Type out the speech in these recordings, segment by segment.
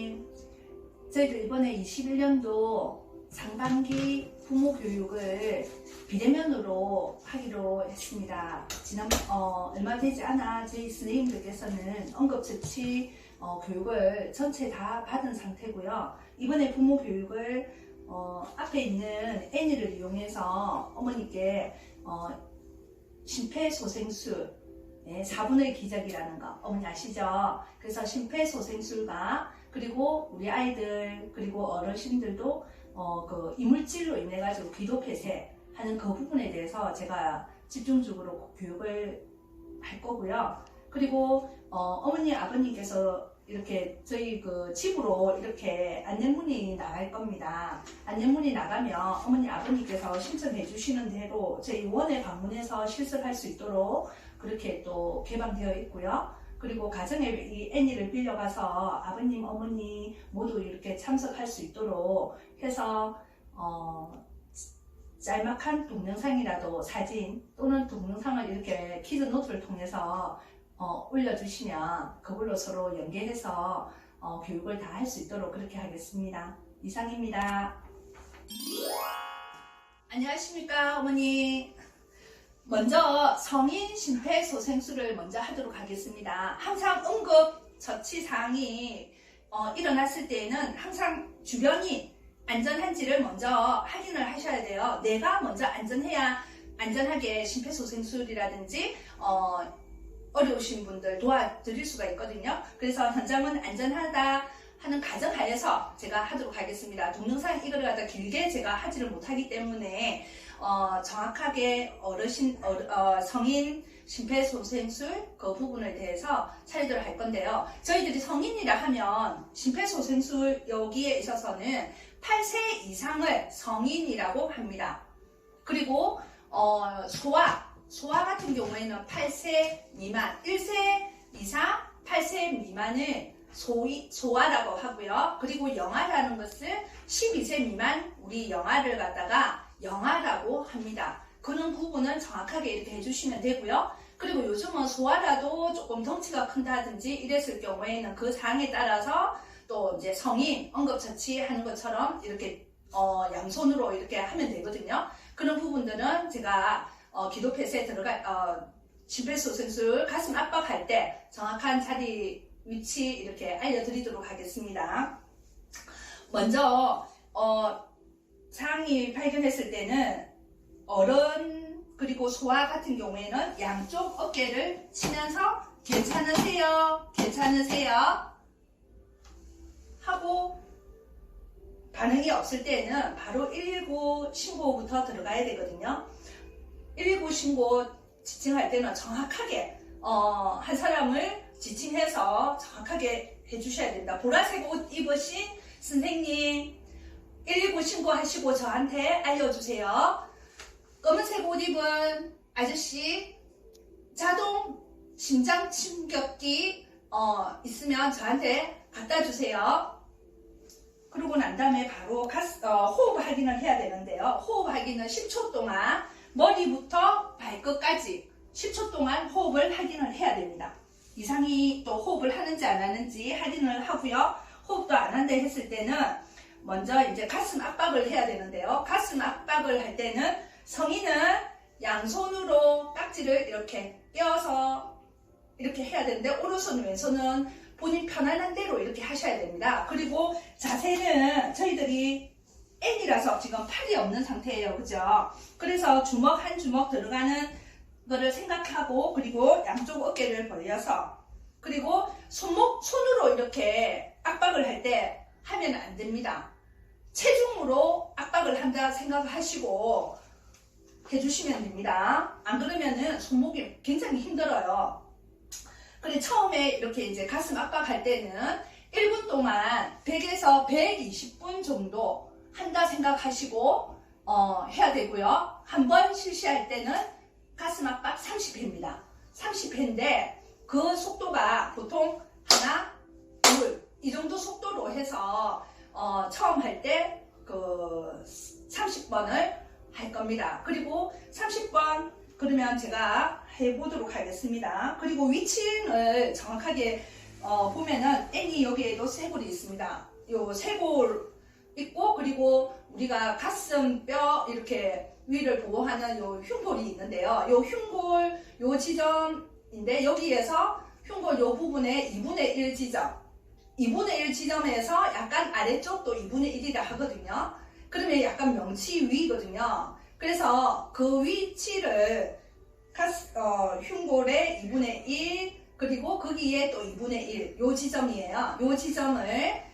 어머니, 저희들 이번에 21년도 상반기 부모 교육을 비대면으로 하기로 했습니다. 얼마 되지 않아 저희 선생님들께서는 응급처치 교육을 전체 다 받은 상태고요. 이번에 부모 교육을 앞에 있는 애니를 이용해서 어머니께 심폐소생술 4분의 기적이라는 거 어머니 아시죠? 그래서 심폐소생술과 그리고 우리 아이들 그리고 어르신들도 그 이물질로 인해 가지고 기도 폐쇄하는 그 부분에 대해서 제가 집중적으로 교육을 할 거고요. 그리고 어머니 아버님께서 이렇게 저희 그 집으로 이렇게 안내문이 나갈 겁니다. 안내문이 나가면 어머니 아버님께서 신청해 주시는 대로 저희 원에 방문해서 실습할 수 있도록 그렇게 또 개방되어 있고요. 그리고 가정에 이 애니를 빌려가서 아버님, 어머니 모두 이렇게 참석할 수 있도록 해서 짤막한 동영상이라도 사진 또는 동영상을 이렇게 키즈 노트를 통해서 올려주시면 그걸로 서로 연계해서 교육을 다 할 수 있도록 그렇게 하겠습니다. 이상입니다. 안녕하십니까 어머니. 먼저 성인 심폐소생술을 먼저 하도록 하겠습니다. 항상 응급 처치 사항이 일어났을 때에는 항상 주변이 안전한지를 먼저 확인을 하셔야 돼요. 내가 먼저 안전해야 안전하게 심폐소생술이라든지 어려우신 분들 도와드릴 수가 있거든요. 그래서 현장은 안전하다 하는 가정하에서 제가 하도록 하겠습니다. 동영상 이거를 갖다 길게 제가 하지를 못하기 때문에 정확하게 성인 심폐소생술 그 부분에 대해서 차이들을 할 건데요. 저희들이 성인이라 하면 심폐소생술 여기에 있어서는 8세 이상을 성인이라고 합니다. 그리고 소아 같은 경우에는 8세 미만, 1세 이상 8세 미만을 소아라고 하고요. 그리고 영아라는 것을 12세 미만 우리 영아를 갖다가 영아라고 합니다. 그런 부분은 정확하게 이렇게 해주시면 되고요. 그리고 요즘은 소아라도 조금 덩치가 큰다든지 이랬을 경우에는 그 사항에 따라서 또 이제 성인 응급처치 하는 것처럼 이렇게 양손으로 이렇게 하면 되거든요. 그런 부분들은 제가 기도 폐쇄에 심폐소생술 가슴 압박할 때 정확한 자리 위치 이렇게 알려드리도록 하겠습니다. 먼저 상황이 발견했을 때는 어른 그리고 소아 같은 경우에는 양쪽 어깨를 치면서 괜찮으세요? 괜찮으세요? 하고 반응이 없을 때는 바로 119 신고부터 들어가야 되거든요. 119 신고 지칭할 때는 정확하게 한 사람을 지칭해서 정확하게 해주셔야 됩니다. 보라색 옷 입으신 선생님 119 신고하시고 저한테 알려주세요. 검은색 옷 입은 아저씨 자동 심장 충격기 있으면 저한테 갖다 주세요. 그러고 난 다음에 바로 호흡 확인을 해야 되는데요. 호흡 확인은 10초 동안 머리부터 발끝까지 10초 동안 호흡을 확인을 해야 됩니다. 이상이 또 호흡을 하는지 안 하는지 확인을 하고요. 호흡도 안 한다 했을 때는 먼저 이제 가슴 압박을 해야 되는데요. 가슴 압박을 할 때는 성인은 양손으로 깍지를 이렇게 껴서 이렇게 해야 되는데 오른손 왼손은 본인 편안한 대로 이렇게 하셔야 됩니다. 그리고 자세는 저희들이 애니라서 지금 팔이 없는 상태예요. 그죠? 그래서 주먹 한 주먹 들어가는 거를 생각하고 그리고 양쪽 어깨를 벌려서 그리고 손으로 이렇게 압박을 할 때 하면 안 됩니다. 체중으로 압박을 한다 생각하시고 해주시면 됩니다. 안 그러면은 손목이 굉장히 힘들어요. 그래 처음에 이렇게 이제 가슴 압박할 때는 1분 동안 100에서 120분 정도 한다 생각하시고 해야 되고요. 한 번 실시할 때는 가슴 압박 30회입니다. 30회인데 그 속도가 보통 하나, 둘 이 정도 속도로 해서 처음 할 때 그 30번을 할 겁니다. 그리고 30번 그러면 제가 해보도록 하겠습니다. 그리고 위치를 정확하게 보면은 N이 여기에도 쇄골이 있습니다. 요 쇄골 있고, 그리고 우리가 가슴뼈 이렇게 위를 보호하는 요 흉골이 있는데요. 요 흉골 요 지점인데, 여기에서 흉골 요 부분에 2분의 1 지점, 2분의 1 지점에서 약간 아래쪽도 2분의 1이라 하거든요. 그러면 약간 명치 위거든요. 그래서 그 위치를 흉골의 2분의 1, 그리고 거기에 또 2분의 1, 요 지점이에요. 요 지점을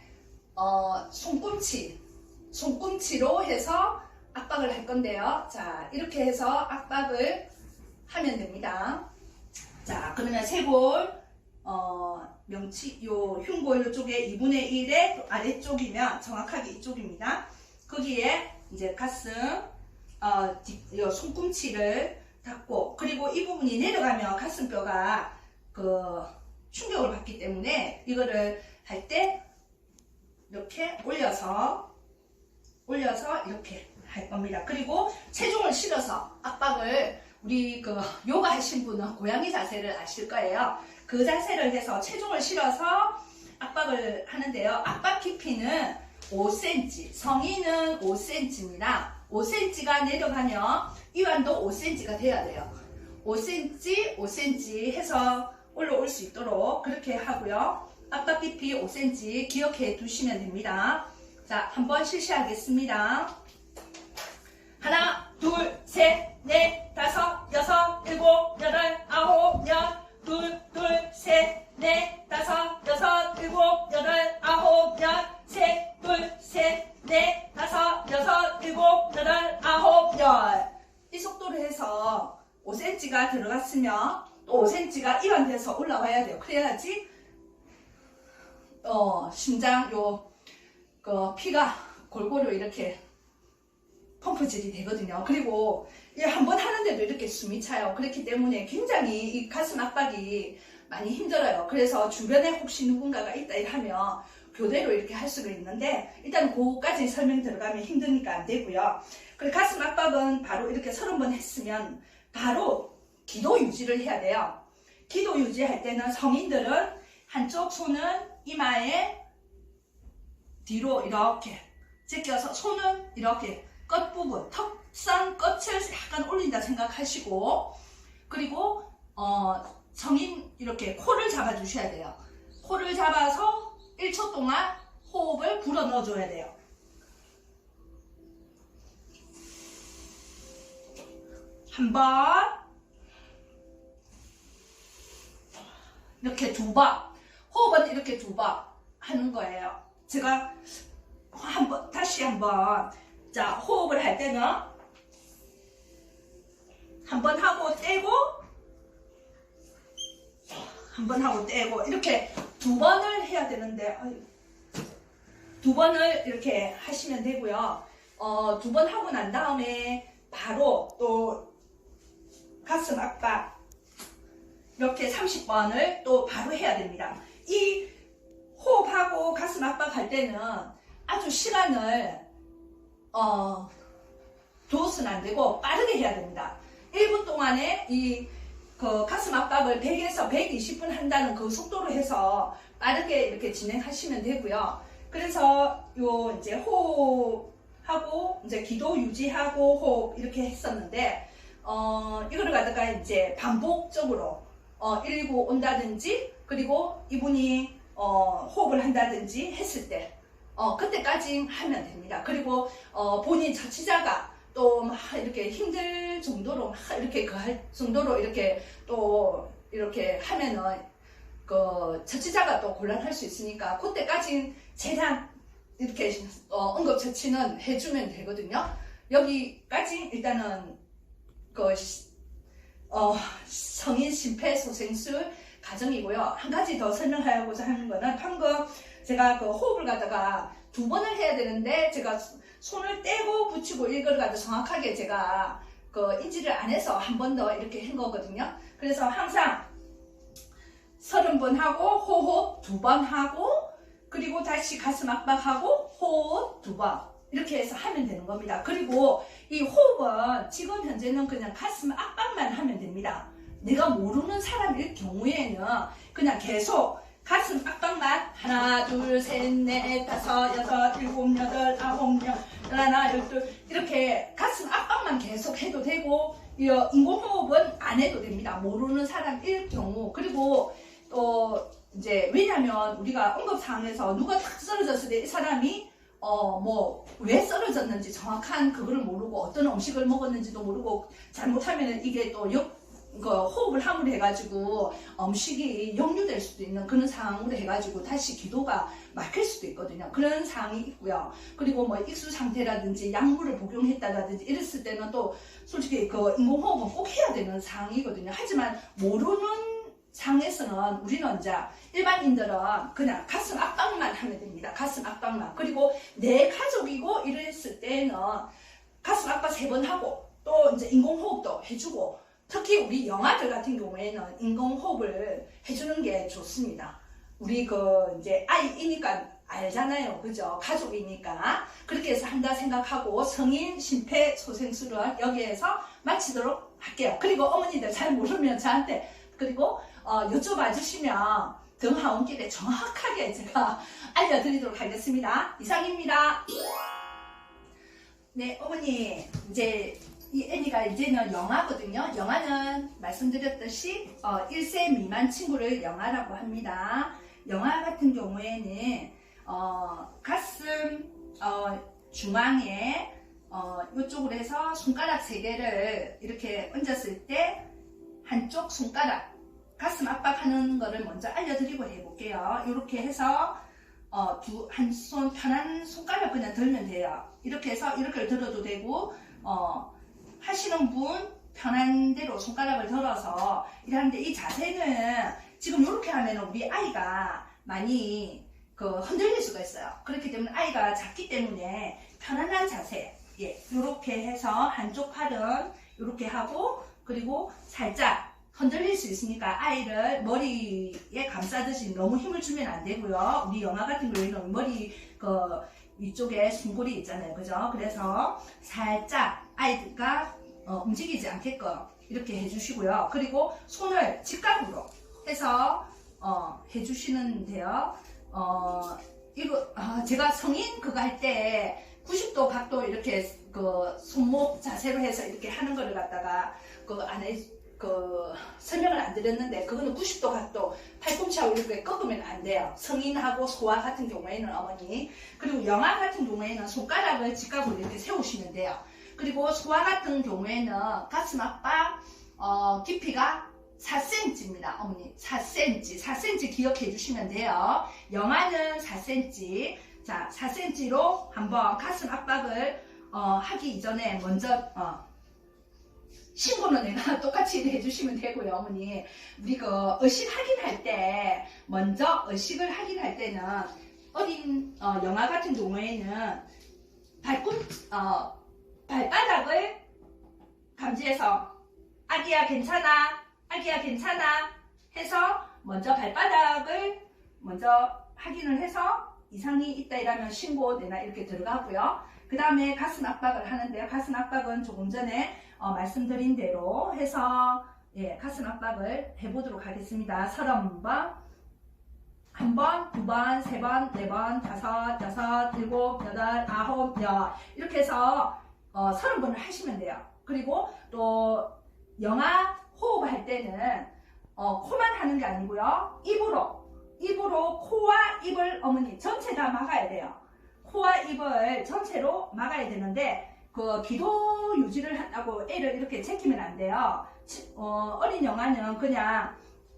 손꿈치로 해서 압박을 할 건데요. 자, 이렇게 해서 압박을 하면 됩니다. 자, 그러면 쇄골, 명치, 요 흉골 쪽에 2분의 1의 아래쪽이면 정확하게 이쪽입니다. 거기에 이제 가슴, 요 손꿈치를 닫고, 그리고 이 부분이 내려가면 가슴뼈가 충격을 받기 때문에 이거를 할 때 이렇게 올려서 이렇게 할 겁니다. 그리고 체중을 실어서 압박을, 우리 요가 하신 분은 고양이 자세를 아실 거예요. 그 자세를 해서 체중을 실어서 압박을 하는데요. 압박 깊이는 5cm, 성인은 5cm입니다. 5cm가 내려가면 이완도 5cm가 돼야 돼요. 5cm, 5cm 해서 올라올 수 있도록 그렇게 하고요. 압박 깊이 5cm 기억해 두시면 됩니다. 자, 한번 실시하겠습니다. 하나, 둘, 셋, 넷, 다섯, 여섯, 일곱, 여덟, 아홉, 열, 둘, 셋, 넷, 다섯, 여섯, 일곱, 여덟, 아홉, 열, 셋, 둘, 셋, 넷, 다섯, 여섯, 일곱, 여덟, 아홉, 열. 이 속도로 해서 5cm가 들어갔으면 또 5cm가 이완돼서 올라와야 돼요. 그래야지 심장 피가 골고루 이렇게 펌프질이 되거든요. 그리고 한번 하는데도 이렇게 숨이 차요. 그렇기 때문에 굉장히 이 가슴 압박이 많이 힘들어요. 그래서 주변에 혹시 누군가가 있다 하면 교대로 이렇게 할 수가 있는데, 일단 그거까지 설명 들어가면 힘드니까 안 되고요. 그리고 가슴 압박은 바로 이렇게 30번 했으면 바로 기도 유지를 해야 돼요. 기도 유지할 때는 성인들은 한쪽 손은 이마에 뒤로 이렇게 제껴서 손은 이렇게 끝부분, 턱선 끝을 약간 올린다 생각하시고, 그리고 성인 이렇게 코를 잡아 주셔야 돼요. 코를 잡아서 1초 동안 호흡을 불어 넣어 줘야 돼요. 한 번, 이렇게 두 번, 호흡은 이렇게 두 번 하는 거예요. 제가 다시 한번, 자, 호흡을 할 때는 한 번 하고 떼고, 한 번 하고 떼고, 이렇게 두 번을 해야 되는데, 두 번을 이렇게 하시면 되고요. 두 번 하고 난 다음에 바로 또 가슴 압박 이렇게 30번을 또 바로 해야 됩니다. 이 호흡하고 가슴 압박할 때는 아주 시간을 둬서는 안 되고 빠르게 해야 됩니다. 1분 동안에 가슴 압박을 100에서 120분 한다는 그 속도로 해서 빠르게 이렇게 진행하시면 되고요. 그래서 이제 호흡하고 이제 기도 유지하고 호흡 이렇게 했었는데, 이거를 갖다가 이제 반복적으로 119 온다든지, 그리고 이분이 호흡을 한다든지 했을 때 그때까지 하면 됩니다. 그리고 본인 자치자가 또 막 이렇게 힘들 정도로 막 이렇게 할 정도로 이렇게 또 이렇게 하면은 처치자가 또 곤란할 수 있으니까 그때까지 최대한 이렇게 응급처치는 해주면 되거든요. 여기까지 일단은 성인 심폐소생술 과정이고요. 한 가지 더 설명하고자 하는 거는, 방금 제가 호흡을 갖다가 두 번을 해야 되는데 제가 손을 떼고 붙이고 이걸 갖다 정확하게 제가 인지를 안 해서 한 번 더 이렇게 한 거거든요. 그래서 항상 30번 하고 호흡 두 번 하고, 그리고 다시 가슴 압박하고 호흡 두 번 이렇게 해서 하면 되는 겁니다. 그리고 이 호흡은 지금 현재는 그냥 가슴 압박만 하면 됩니다. 내가 모르는 사람일 경우에는 그냥 계속 가슴 압박만 하나 둘 셋 넷 다섯 여섯 일곱 여덟 아홉 열 하나 열둘 이렇게 가슴 압박만 계속 해도 되고 인공호흡은 안 해도 됩니다. 모르는 사람일 경우. 그리고 또 이제 왜냐면 우리가 응급상황에서 누가 탁 쓰러졌을 때 이 사람이 뭐 왜 쓰러졌는지 정확한 그거를 모르고 어떤 음식을 먹었는지도 모르고 잘못하면 이게 또 호흡을 함으로 해가지고 음식이 역류될 수도 있는 그런 상황으로 해가지고 다시 기도가 막힐 수도 있거든요. 그런 상황이 있고요. 그리고 뭐 익수 상태라든지 약물을 복용했다든지 이랬을 때는 또 솔직히 그 인공호흡은 꼭 해야 되는 상황이거든요. 하지만 모르는 상에서는 우리는 이제 일반인들은 그냥 가슴 압박만 하면 됩니다. 가슴 압박만. 그리고 내 가족이고 이랬을 때는 가슴 압박 3번 하고 또 이제 인공호흡도 해주고 특히 우리 영아들 같은 경우에는 인공호흡을 해주는 게 좋습니다. 우리 이제 아이이니까 알잖아요. 그죠? 가족이니까. 그렇게 해서 한다 생각하고 성인 심폐소생술은 여기에서 마치도록 할게요. 그리고 어머니들 잘 모르면 저한테 그리고 여쭤봐 주시면 등하원길에 정확하게 제가 알려드리도록 하겠습니다. 이상입니다. 네, 어머니 이제 이 애니가 이제는 영아거든요. 영아는 말씀드렸듯이 1세 미만 친구를 영아라고 합니다. 영아 같은 경우에는 가슴 중앙에 이쪽으로 해서 손가락 3개를 이렇게 얹었을 때 한쪽 손가락 가슴 압박하는 거를 먼저 알려드리고 해볼게요. 이렇게 해서 한 손 편한 손가락 그냥 들면 돼요. 이렇게 해서 이렇게 들어도 되고 하시는 분 편한 대로 손가락을 들어서 이러는데 이 자세는 지금 이렇게 하면 우리 아이가 많이 흔들릴 수가 있어요. 그렇기 때문에 아이가 작기 때문에 편안한 자세 이렇게 해서 한쪽 팔은 이렇게 하고 그리고 살짝 흔들릴 수 있으니까 아이를 머리에 감싸듯이 너무 힘을 주면 안 되고요. 우리 영아 같은 경우에는 머리 위쪽에 숨골이 있잖아요. 그죠? 그래서 살짝 아이가 움직이지 않게끔 이렇게 해주시고요. 그리고 손을 직각으로 해서 해주시는데요. 이거 제가 성인 그거 할 때 90도 각도 이렇게 손목 자세로 해서 이렇게 하는 거를 갖다가 안에 설명을 안 드렸는데 그거는 90도 각도 팔꿈치하고 이렇게 꺾으면 안 돼요. 성인하고 소아 같은 경우에는 어머니. 그리고 영아 같은 경우에는 손가락을 직각으로 이렇게 세우시면 돼요. 그리고 소아 같은 경우에는 가슴 압박 깊이가 4cm입니다. 어머니 4cm 기억해 주시면 돼요. 영아는 4cm. 자 4cm로 한번 가슴 압박을 하기 이전에 먼저 신고는 내가 똑같이 해주시면 되고요. 어머니 우리 의식 확인할 때 먼저 의식을 확인할 때는 어린 영아 같은 경우에는 발바닥을 감지해서 아기야 괜찮아 아기야 괜찮아 해서 먼저 발바닥을 먼저 확인을 해서 이상이 있다 이러면 신고 내나 이렇게 들어가고요. 그 다음에 가슴 압박을 하는데요. 가슴 압박은 조금 전에 말씀드린 대로 해서 가슴 압박을 해보도록 하겠습니다. 30번 1번, 2번, 3번, 4번, 5, 6, 7, 8, 9, 10 이렇게 해서 30번을 하시면 돼요. 그리고 또 영아 호흡할 때는 코만 하는 게 아니고요. 입으로 코와 입을 어머니 전체 다 막아야 돼요. 코와 입을 전체로 막아야 되는데 기도 유지를 한다고 애를 이렇게 제끼면 안 돼요. 어린 영아는 그냥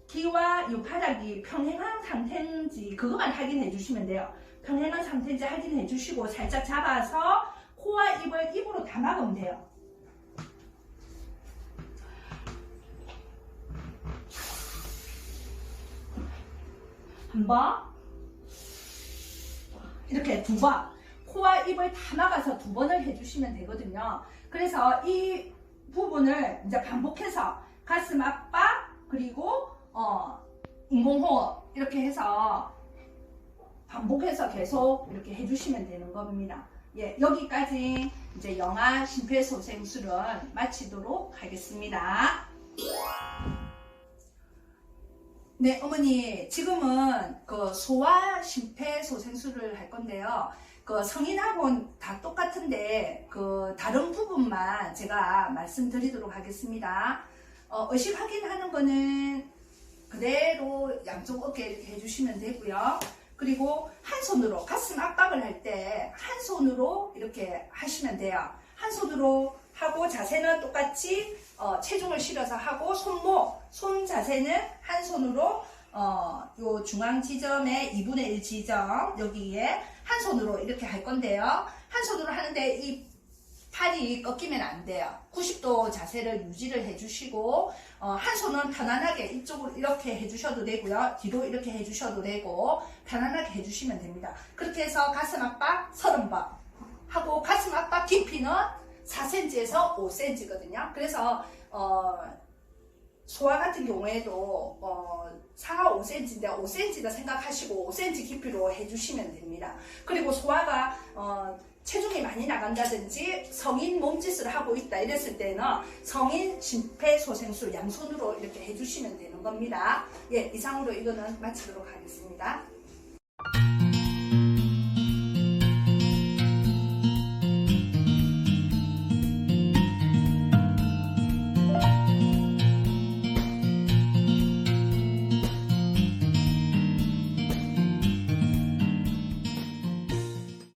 귀와 이 바닥이 평행한 상태인지 그것만 확인해 주시면 돼요. 평행한 상태인지 확인해 주시고 살짝 잡아서 코와 입을 입으로 다 막으면 돼요. 한번 이렇게 2번 코와 입을 다 막아서 2번을 해주시면 되거든요. 그래서 이 부분을 이제 반복해서 가슴 압박 그리고 인공호흡 이렇게 해서 반복해서 계속 이렇게 해주시면 되는 겁니다. 여기까지 이제 영아 심폐소생술은 마치도록 하겠습니다. 네, 어머니, 지금은 그 소아 심폐소생술을 할 건데요. 그 성인하고는 다 똑같은데 그 다른 부분만 제가 말씀드리도록 하겠습니다. 의식 확인하는 거는 그대로 양쪽 어깨 이렇게 해주시면 되고요. 그리고 한 손으로 가슴 압박을 할 때 한 손으로 이렇게 하시면 돼요. 한 손으로 하고 자세는 똑같이 체중을 실어서 하고 손 자세는 한 손으로 요 중앙 지점의 2분의 1 지점 여기에 한 손으로 이렇게 할 건데요. 한 손으로 하는데 이 팔이 꺾이면 안 돼요. 90도 자세를 유지를 해주시고 한 손은 편안하게 이쪽으로 이렇게 해주셔도 되고요. 뒤로 이렇게 해주셔도 되고 편안하게 해주시면 됩니다. 그렇게 해서 가슴 압박 30번 하고 가슴 압박 깊이는 4cm에서 5cm거든요. 그래서 소아 같은 경우에도 상하 5cm인데 5cm다 생각하시고 5cm 깊이로 해주시면 됩니다. 그리고 소아가 체중이 많이 나간다든지 성인 몸짓을 하고 있다 이랬을 때는 성인 심폐소생술 양손으로 이렇게 해주시면 되는 겁니다. 예, 이상으로 이거는 마치도록 하겠습니다.